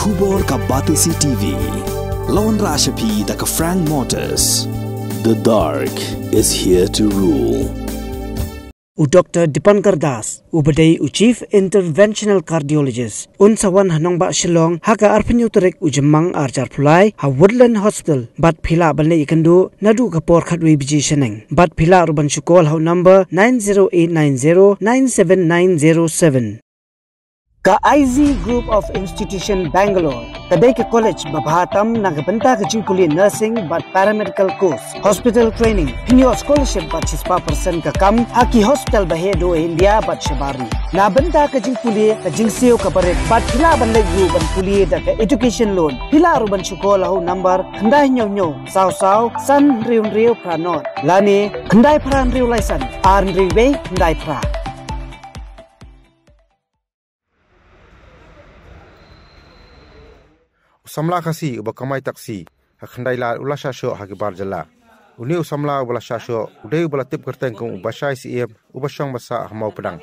Khubor ka Batisi TV. Lawan Rashapi da ka Frank Motors. The dark is here to rule. Dr. Dipankar Das, Ubadai Chief Interventional Cardiologist, Unsawan Hanongba Shillong, Haka Arpanyutarek Ujamang Arjar Pulai, Ha Woodland Hospital, Bat Pila Balne Ikandu, Nadu Kapor Katwi Biji Sheneng, Bat Pila Ruban Shukol, How number 90890 97907. Ka IZ Group of Institution Bangalore, Kadai ke College Babhatam Nagabanta ke Jipuli Nursing but Paramedical Course, Hospital Training, Pinyo Scholarship but 6% ka kam, Haki Hospital Bahedo India but Shabari. Nabanta ke Jipuli ka Jingseo ka Barik but Pila Banlayu ban Puli da ka Education Loan, Pila Ruban Shukol How number Kandai Nyo Sao Sao San Rio Pranot, Lani Kandai Pran Rio Laisan, Arn Riwe Kandai Pra. Usamla kasi uba kamai taksi hakandai la ulasha sho hakibar jala uni usamla ulasha sho udai ubala tip kerteng kong ubashai CM ubashong basa hamau pedang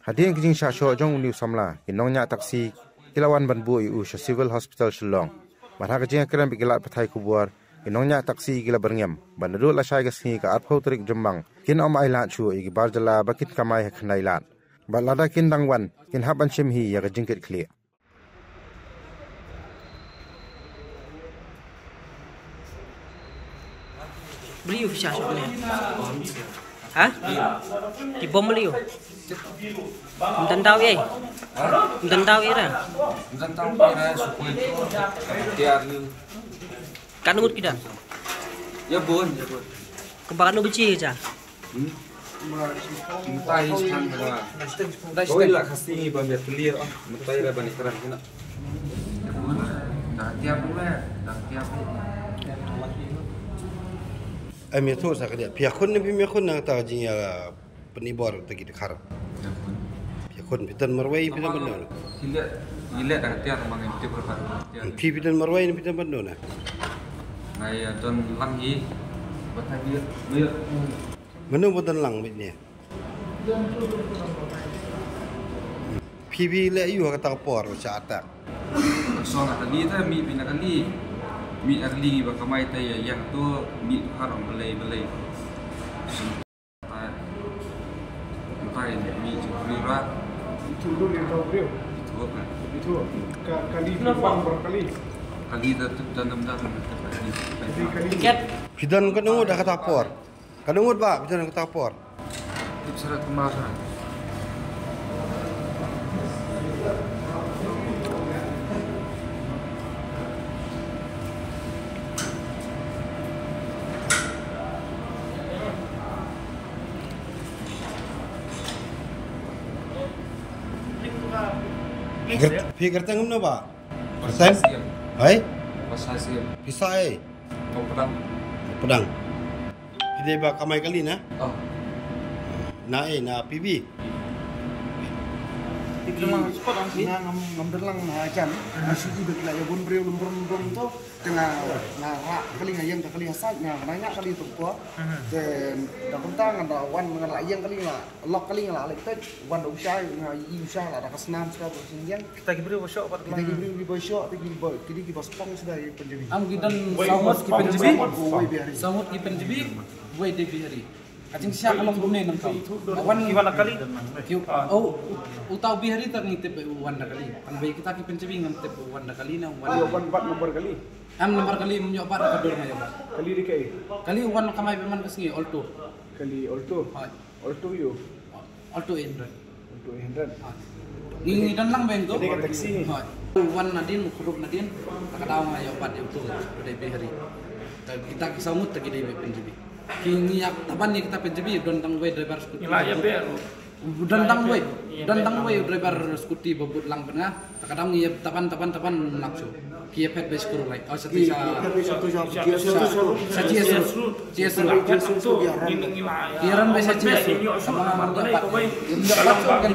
hading kijing sha sho jong uni usamla inongnya taksi kilawan banbu u civil hospital Shillong marha kijing kram bikilat pathai kubuar inongnya taksi gila berngem bandu la shai gasni ka arphau trik jombang kin om ailan chu igibar jala bakit kamai hakandai lan balada kin dangwan kin haban chimhi ya kijingkit clear. Beliau fisah sebenarnya. Hah? Di bom beliau. Mententau ye. Mententau ye dah. Mententau ye suku itu. Tiar ni. Kan umur kita. Ya bon. Kebakan lu beci aja. Mutai sekarang dah. Kau ilah kasih bambil clear. Mutai dah bani sekarang kena. Dah tiap bulan. Dah tiap. Ami tu sakit. Piakun ni piakun nak tahu jenis penibor tegi dekar. Piakun pitan marwai pitan benda. Gila dah tiap orang yang tiap berapa. Pitan marwai ni pitan benda na. Ngai don langi. Batai dia. Mana buatan lang ni? Pipi le you kata kapor macam atak. Soal kali tu mi bina kali. Mi arli bakamai tay yang tu mi haram belai. Sampai mi curiga. Itu dulu yang tahu beliau. Itu kali berkali. Kali tetap dalam. Tiket. Pidan kan nunggu dah kata kapor. Kan nunggu ba pidan kata kapor. Itu serat kemasan. Fikir tengok mana ba? Kerteng? Hai? Pasasi. Pisai. Kau pedang. Pedang. Kita ba kamai kali na? Oh. Na PB. Itu mah spot ngam derlang na ajan. Asiji begila ya bun beriu lembur tu tengah rak kali ngayang kali hasad nanya kali tu ko. Dan dah bentang ada wan dengan layang kali lah. Lock kali lah lektet wan usai ngai usai lah dah senam sekali sinian. Kita beri workshop pada kita beri workshop kita spong sudah penjebi. Am kita samut ki penjebi. Samut ki penjebi. Wei de bihari. Kacing siapa long gune nam kau. Wan gimana kali? Oh, utau bihari ternitip wan kali. Ang bayi kita ki pencebi ngantip wan kali na wan. Wan 4 nomor kali. Am nomor kali menyobat kador ngayo. Kali dikai. Kali wan kamai peman kesingi alto. Kali alto. Alto yo. Alto Android. Alto Android. Ngi dan lang beng tu. Jadi taksi ni. Wan nadin kurup nadin takadaw ngayo pat itu dari bihari. Kita kisamut tagi dari pencebi. Kini yak taban ni kita penjebi don tang way driver skuti. Ilaya beru. Dan tang way driver skuti bebut lang tengah. Kadang ia taban lakso. Kia pet base kuru lai. Oh satu Kiran base sama marga pat. Dapat kan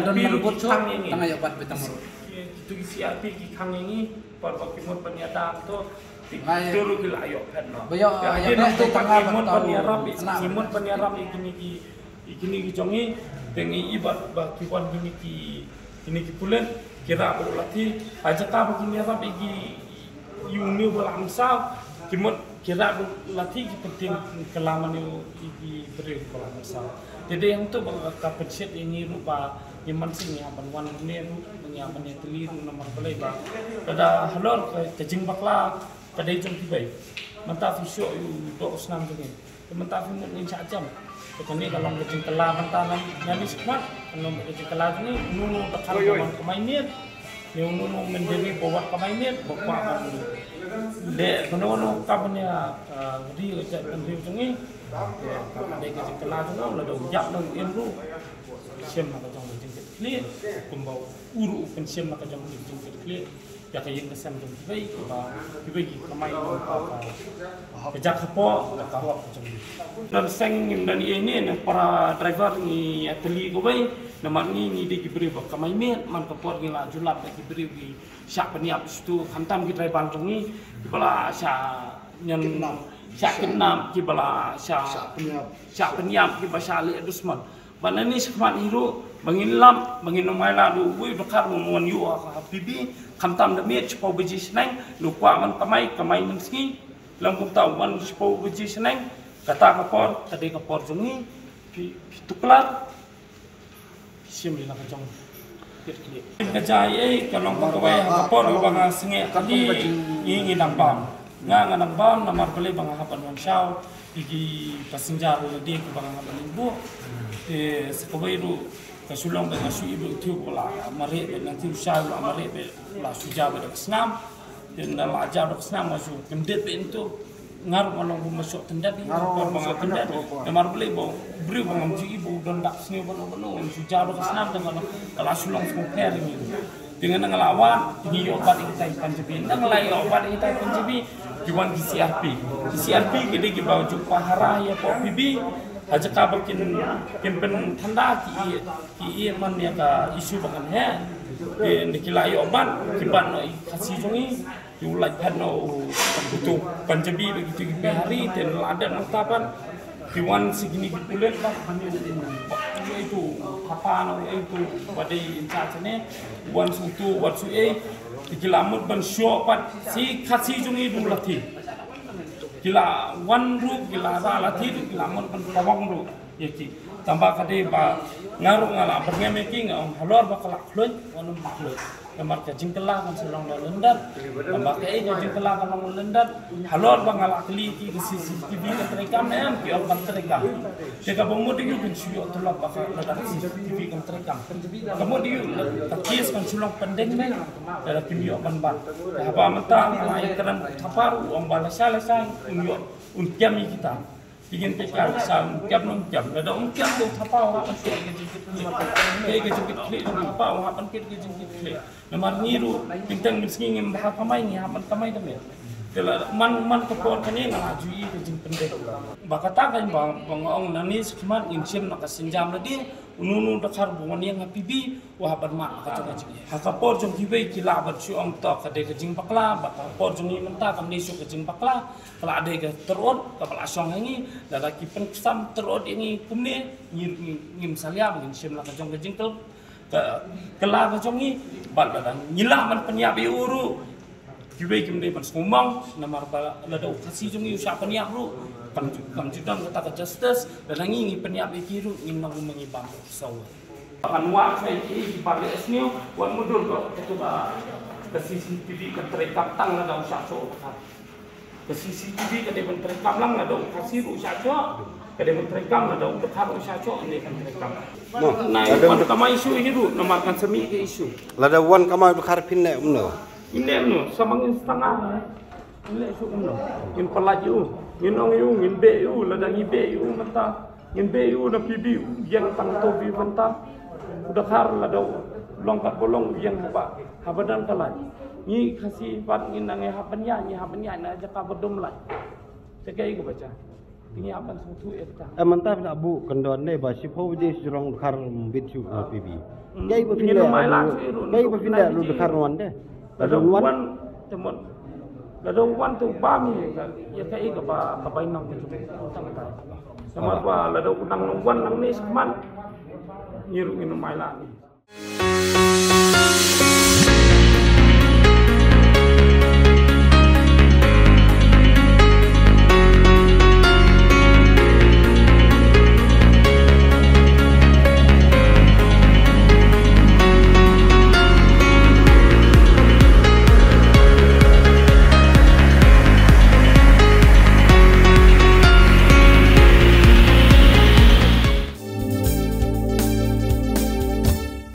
dan melubut so tengah ya pat betamur. Itu siapa ki kang ini par pakimut panyata tu. Dulu gila ayo kan. Bayo ya tu tengah Simon panyarap ikini jongi dengi ibat ba kiwan kini ki pulen kira aku latih aja tak begini apa bagi Yuni bolang sao kimot kira aku latih penting kelaman itu beri bolang sao jadi yang tu kapan set ini rupa yang sing yang banwan ini yang teliru nomor pelai ba pada halor kejing bakla pada jom tibai mentah fisio untuk senam tu ni mentah fisio ni cacam Kami kalau kecil kelah bantalan nani semua kalau kecil kelah ni nunu tekar kemainir yang nunu menjadi bawa kemainir bawa de kono kabarnya di pendiu sungai de kecil kelah tu lalu jak nang ilmu siam nak jong kecil kecil kumbau uru pensiam nak jong kecil kecil ya kayak kesan jong baik baik kemain apa kejak apa kahwak jong dan seng dan ini para driver ni ateli ko bay naman ni di kibri ba kamay met man kapor ni la julap di kibri di syak peniap stu hantam ki driver jong ni bala sya nyen syak kenam ki bala syak peniap ki basya ali dusman banani sekmat hiru bangin lam bangin nomai la du wi bakar mon yu habibi hantam de met chpo biji sneng lu kwa man kamay man ski lam kum tau man chpo biji sneng kata kapor tadi kapor jungi tuklar sim di nak jong kit kajai kalong pagawai kapor bang singe tadi ingi nang bam nang bam namar beli bang hapan wan shau igi passenger di ku bang hapan ibu sekawai ru kasulong bang asu ibu tu bola mare nanti usai mare la suja ber senam dan la ajar senam masuk kendet itu ngaruh kalau masuk tendat ni ngaruh tendat namar beli bau beri bang amji ibu dan dak sini bono suja ber senam dengan kalau sulong smoker ini dengan ngelawan tinggi obat kita panjabi nang lai obat kita panjabi juan CRP gede ki bau jumpa hara ya po bibi aja kabar kimpen tanda ki man ya ka isu bangan he di kilai obat kiban no kasih jongi ulai pano butuh panjabi begitu ki hari dan ada natapan diwan segini bulan lah itu apa no itu pada incacene wan sutu wat sue dikilamut ban show pat si kasih jongi dulu latih gila wan ru gila latih dikilamut ban kawang ru yaki tambah kade ba ngaruh ngala berngemaking halor bakal khloy wanum khloy kamar ka jingkela kan selong lendar tambah ke jingkela kan lendar halor bangala kli ki CCTV ka terekam nem ki or kan terekam jika bomod yu kan suyo tulak bakal ada CCTV kan terekam kamu di takis kan sulong pendeng men dalam video ban apa mentang lai keran taparu om balasala sang unkiam kita ingin tekar sam kiam nong kiam ada unkiam tu tapau apa sih ke jengkit tapau apa ke jengkit namar niru bintang miskin ngem apa mai ni apa kamai demi kalau man kapor kani ngajui ke jeng pendek bakata kan bang ong nani sekiman insim nak senjam lagi ununu dakar bungan yang habibi wah bermak kata kata hakapor jong kibai kila bersu ong tok kade ke jeng bakla bakapor jong ni mentah kam nisu ke jeng bakla kalau ada ke terod kapal asong ini lagi pensam terod ini kumne ngim salia begin sim nak jong ke jeng kela ke jong ni bal dan nyilah man penyabi uru kibai kim dei ban sumang namar bala lado kasih jong yu siapa ni aku kam judang kata justice dan ngi peniap ikiru ngimang mengibam sawa akan wa sai ki balik esniu wan mudur ko itu ba CCTV ka terekam tang na daw sa so ka CCTV ka de ban terekam lang na daw kasih ru sa so ka de ban terekam na daw ka ru sa so ni kan terekam na wan kamai isu hiru namar kan semi ke isu lada wan kamai bekar pinne umno ini no samangin setengah ini isu umno in pelaju inong yu in be yu ladang ibe yu mata in be yu na pibi yang tang to bi banta udah har lado longkat bolong yang habadan kalai ni kasih pat nginang habanya na aja ka bedom lai sekai ko baca ini apa suatu eta mantap nak bu kendon ne ba sipo je surong khar bit yu pibi gai ba pinda lu dekar wan de wan temon ladong wan tu bami ya kai ka ba kapai nang tu tang ta sama ba ladong nang wan nang ni seman nyiru inu mai la ni